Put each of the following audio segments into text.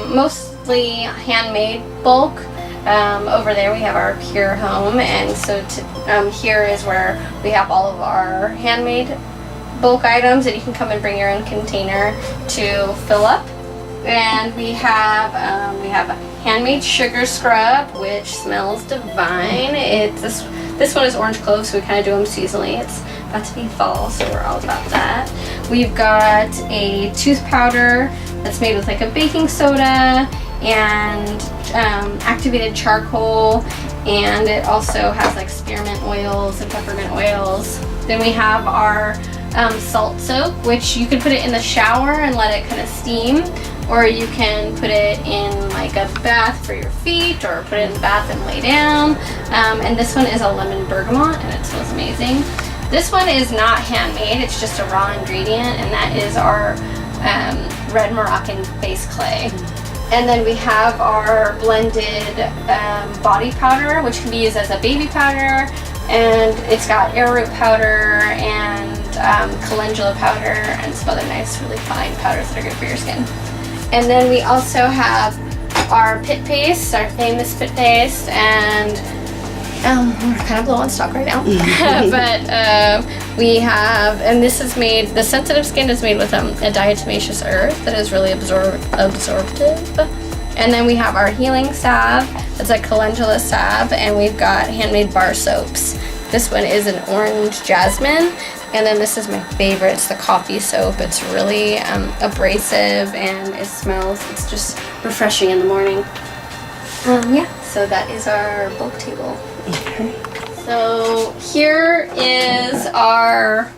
mostly handmade bulk. Over there we have our PUR Home, and so here is where we have all of our handmade bulk items, and you can come and bring your own container to fill up. And we have a handmade sugar scrub, which smells divine. This one is orange cloves, so we kind of do them seasonally. It's about to be fall, so we're all about that. We've got a tooth powder that's made with like a baking soda and activated charcoal, and it also has like spearmint oils and peppermint oils. Then we have our salt soap, which you could put it in the shower and let it kind of steam, or you can put it in like a bath for your feet, or put it in the bath and lay down. And this one is a lemon bergamot, and it smells amazing. This one is not handmade, it's just a raw ingredient, and that is our red Moroccan face clay. And then we have our blended body powder, which can be used as a baby powder, and it's got arrowroot powder and calendula powder and some other nice, really fine powders that are good for your skin. And then we also have our pit paste, our famous pit paste, and we're kind of low on stock right now. But we have, and this is made, the sensitive skin is made with a diatomaceous earth that is really absorptive. And then we have our healing salve, that's a calendula salve, and we've got handmade bar soaps. This one is an orange jasmine, and then this is my favorite, it's the coffee soap. It's really abrasive, and it smells, it's just refreshing in the morning. Yeah, so that is our bulk table. Okay. So here is our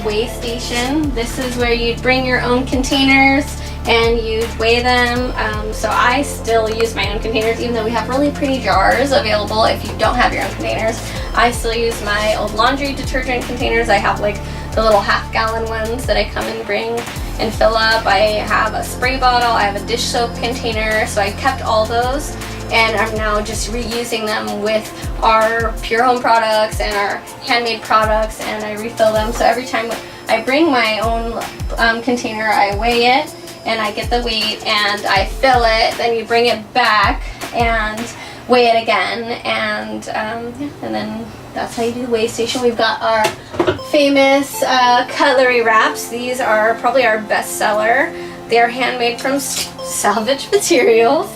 weigh station. This is where you'd bring your own containers and you'd weigh them. So I still use my own containers, even though we have really pretty jars available if you don't have your own containers. I still use my old laundry detergent containers. I have like the little half-gallon ones that I come and bring and fill up. I have a spray bottle, I have a dish soap container, so I kept all those, and I'm now just reusing them with our PUR Home products and our handmade products, and I refill them. So every time I bring my own container, I weigh it and I get the weight and I fill it, then you bring it back and weigh it again, and yeah, and then that's how you do the weigh station. We've got our famous cutlery wraps. These are probably our best seller. They are handmade from salvage materials.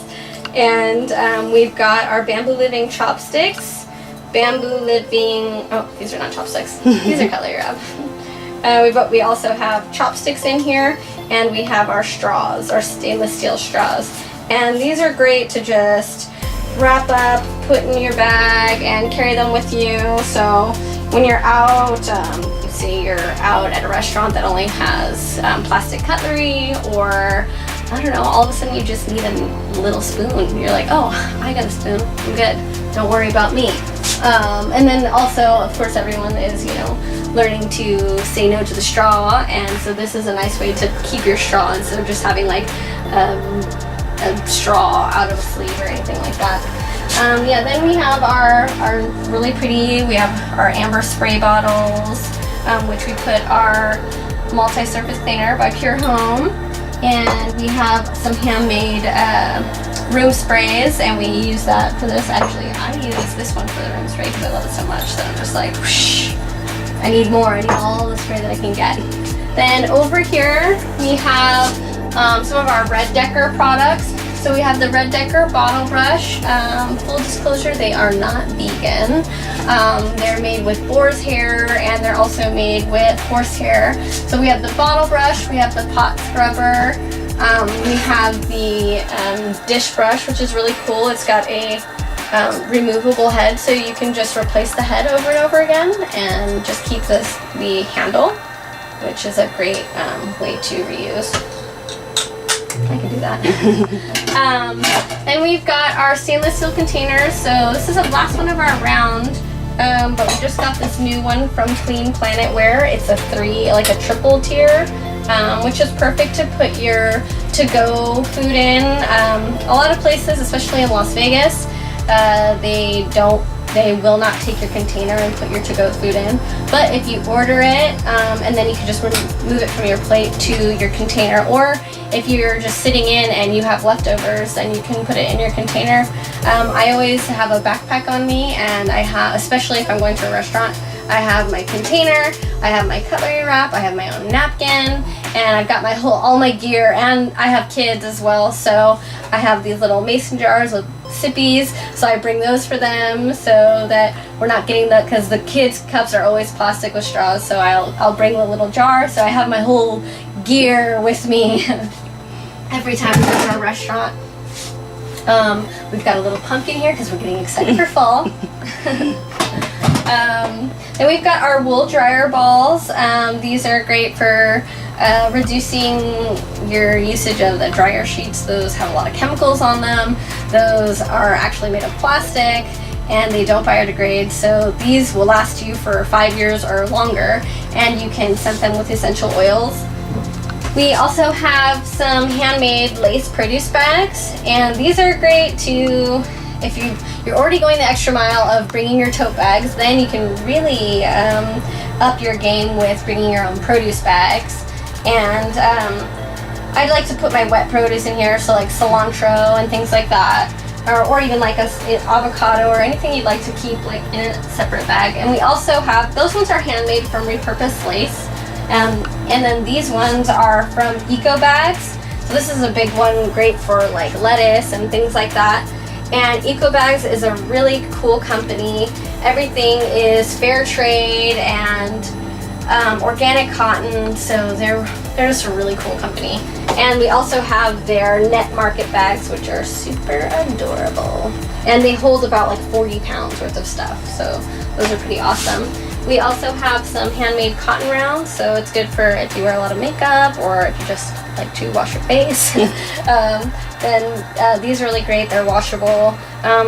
And we've got our Bamboo Living chopsticks. Bamboo Living, oh, these are not chopsticks. These are cutlery wrap. We also have chopsticks in here, and we have our straws, our stainless steel straws. And these are great to just wrap up, put in your bag, and carry them with you. So when you're out, say you're out at a restaurant that only has plastic cutlery, or I don't know, all of a sudden you just need a little spoon. You're like, oh, I got a spoon, I'm good, don't worry about me. And then also, of course, everyone is, you know, learning to say no to the straw, and so this is a nice way to keep your straw instead of just having like a straw out of a sleeve or anything like that. Yeah, then we have our really pretty, we have our amber spray bottles, which we put our multi-surface cleaner by PUR Home, and we have some handmade room sprays, and we use that for this. Actually, I use this one for the room spray because I love it so much that I'm just like, whoosh, I need more, I need all the spray that I can get. Then over here we have some of our Red Decker products. So we have the Red Decker bottle brush. Full disclosure, they are not vegan. They're made with boar's hair, and they're also made with horsehair. So we have the bottle brush, we have the pot scrubber, we have the dish brush, which is really cool. It's got a removable head, so you can just replace the head over and over again and just keep the handle, which is a great way to reuse. I can do that. Then we've got our stainless steel containers. So this is the last one of our round, but we just got this new one from Clean Planet Wear. It's a triple tier, which is perfect to put your to-go food in. A lot of places, especially in Las Vegas, they don't they will not take your container and put your to-go food in. But if you order it, and then you can just move it from your plate to your container, or if you're just sitting in and you have leftovers, then you can put it in your container. I always have a backpack on me, and I have, especially if I'm going to a restaurant, I have my container, I have my cutlery wrap, I have my own napkin, and I've got my all my gear, and I have kids as well, so I have these little mason jars with sippies, so I bring those for them so that we're not getting because the kids' cups are always plastic with straws, so I'll bring the little jar, so I have my whole gear with me every time we go to a restaurant. We've got a little pumpkin here because we're getting excited for fall. Then we've got our wool dryer balls. These are great for reducing your usage of the dryer sheets. Those have a lot of chemicals on them. Those are actually made of plastic and they don't biodegrade, so these will last you for 5 years or longer, and you can scent them with essential oils. We also have some handmade lace produce bags, and these are great to, if you're already going the extra mile of bringing your tote bags, then you can really up your game with bringing your own produce bags. And I'd like to put my wet produce in here, so like cilantro and things like that, or even like avocado or anything you'd like to keep like in a separate bag. And we also have, those ones are handmade from repurposed lace, and then these ones are from eco bags. So this is a big one, great for like lettuce and things like that. And Eco Bags is a really cool company. Everything is fair trade and organic cotton, so they're just a really cool company. And we also have their net market bags, which are super adorable. And they hold about like 40 pounds worth of stuff, so those are pretty awesome. We also have some handmade cotton rounds, so it's good for if you wear a lot of makeup or if you just like to wash your face. Then these are really great. They're washable.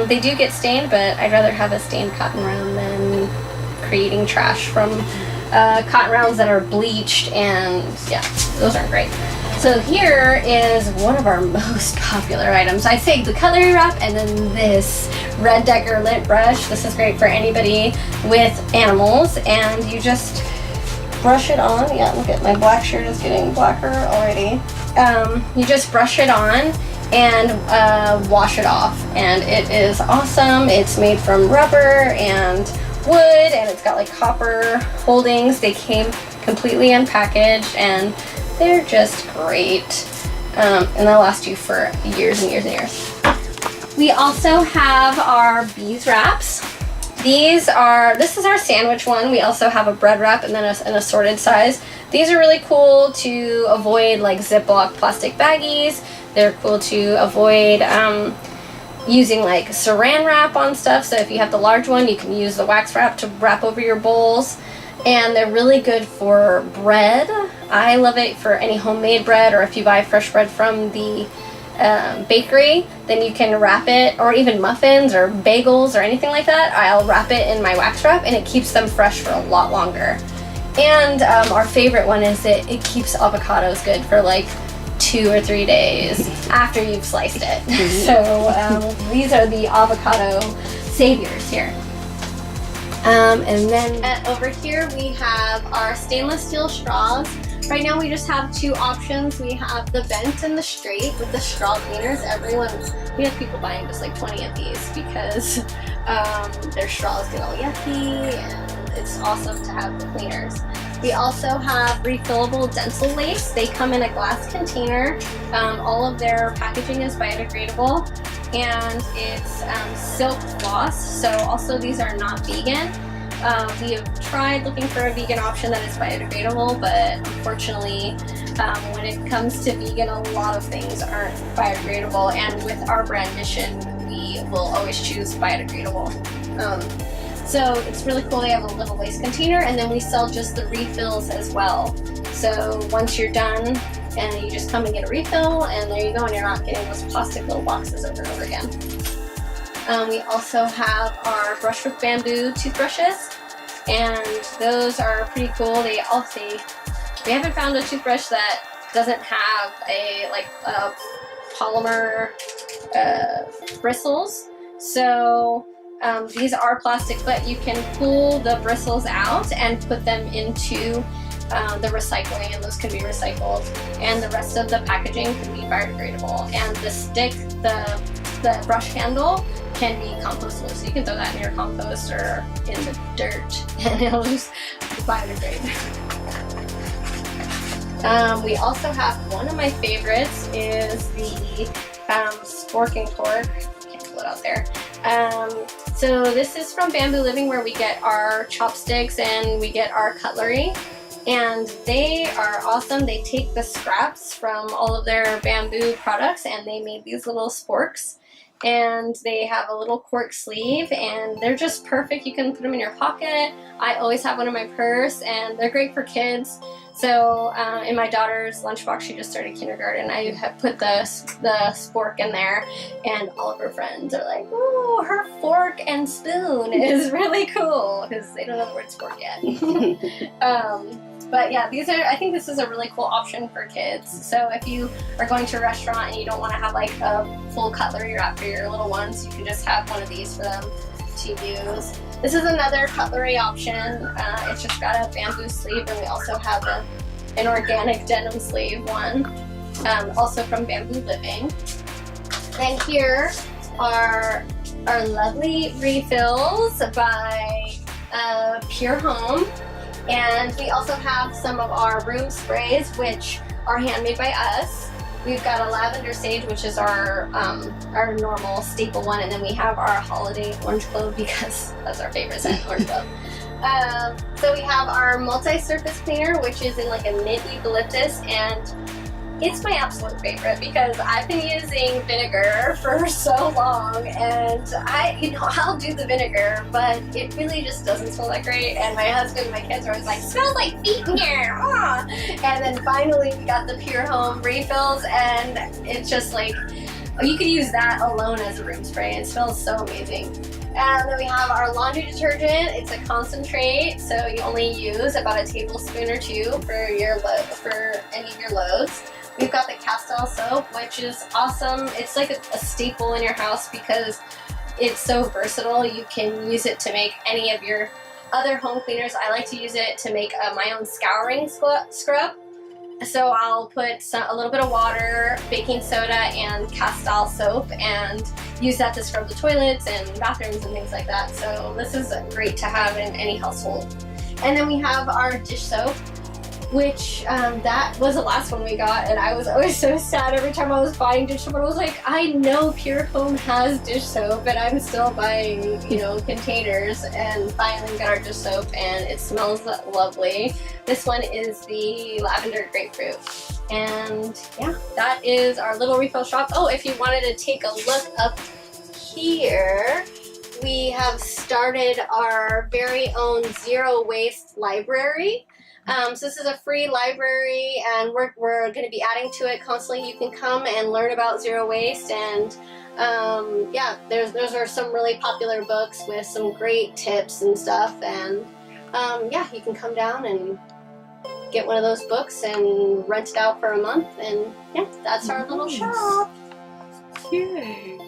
They do get stained, but I'd rather have a stained cotton round than creating trash from cotton rounds that are bleached, and yeah, those aren't great. So here is one of our most popular items. I'd say the cutlery wrap, and then this Red Decker lint brush. This is great for anybody with animals, and you just brush it on. Yeah, look at my black shirt is getting blacker already. You just brush it on and wash it off, and it is awesome. It's made from rubber and wood, and it's got like copper holdings. They came completely unpackaged, and they're just great, and they'll last you for years and years and years. We also have our bees wraps. This is our sandwich one. We also have a bread wrap and then an assorted size. These are really cool to avoid like Ziploc plastic baggies. They're cool to avoid using like saran wrap on stuff. So if you have the large one, you can use the wax wrap to wrap over your bowls. And they're really good for bread. I love it for any homemade bread, or if you buy fresh bread from the bakery, then you can wrap it, or even muffins or bagels or anything like that. I'll wrap it in my wax wrap, and it keeps them fresh for a lot longer. And our favorite one is that it keeps avocados good for like 2 or 3 days after you've sliced it. So these are the avocado saviors here. And then over here we have our stainless steel straws. Right now we just have 2 options. We have the bent and the straight with the straw cleaners. We have people buying just like 20 of these because their straws get all yucky, and it's awesome to have the cleaners. We also have refillable dental lace. They come in a glass container. All of their packaging is biodegradable, and it's silk floss. So also these are not vegan. We have tried looking for a vegan option that is biodegradable, but unfortunately when it comes to vegan, a lot of things aren't biodegradable, and with our brand mission we will always choose biodegradable. So it's really cool. They have a little waste container, and then we sell just the refills as well. So once you're done, and you just come and get a refill, and there you go, and you're not getting those plastic little boxes over and over again. We also have our brush with bamboo toothbrushes, and those are pretty cool. We haven't found a toothbrush that doesn't have a polymer bristles. So These are plastic, but you can pull the bristles out and put them into the recycling, and those can be recycled. And the rest of the packaging can be biodegradable. And the stick, the brush handle, can be compostable, so you can throw that in your compost or in the dirt, and it'll just biodegrade. We also have one of my favorites is the sporking fork. Can't pull it out there. So this is from Bamboo Living, where we get our chopsticks and we get our cutlery, and they are awesome. They take the scraps from all of their bamboo products and they made these little sporks, and they have a little cork sleeve, and they're just perfect. You can put them in your pocket. I always have one in my purse, and they're great for kids. So in my daughter's lunchbox, she just started kindergarten, I have put the spork in there, and all of her friends are like, "Ooh, her fork and spoon is really cool," because they don't know the word spork yet. But yeah, I think this is a really cool option for kids. So if you are going to a restaurant and you don't want to have like a full cutlery rack for your little ones, you can just have one of these for them to use. This is another cutlery option. It's just got a bamboo sleeve, and we also have an organic denim sleeve one, also from Bamboo Living. And here are our lovely refills by PUR Home. And we also have some of our room sprays, which are handmade by us. We've got a lavender sage, which is our normal staple one, and then we have our holiday orange clove, because that's our favorite scent, orange clove. So we have our multi-surface cleaner, which is in like a mint eucalyptus, and it's my absolute favorite because I've been using vinegar for so long, and I'll do the vinegar, but it really just doesn't smell that great. And my husband and my kids are always like, "Smells like feet in here." And then finally we got the PUR Home refills, and it's just like, you could use that alone as a room spray. It smells so amazing. And then we have our laundry detergent. It's a concentrate, so you only use about a tablespoon or two for any of your loads. We've got the Castile soap, which is awesome. It's like a staple in your house because it's so versatile. You can use it to make any of your other home cleaners. I like to use it to make my own scouring scrub. So I'll put a little bit of water, baking soda, and Castile soap, and use that to scrub the toilets and bathrooms and things like that. So this is great to have in any household. And then we have our dish soap, which that was the last one we got, and I was always so sad every time I was buying dish soap. I was like, I know PUR Home has dish soap, and I'm still buying, containers. And finally we got our dish soap, and it smells lovely. This one is the lavender grapefruit. And yeah, that is our little refill shop. Oh, if you wanted to take a look up here, we have started our very own zero waste library. So this is a free library, and we're going to be adding to it constantly. You can come and learn about zero waste, and yeah, those are some really popular books with some great tips and stuff. And yeah, you can come down and get one of those books and rent it out for a month. And yeah, that's our little shop. Yay!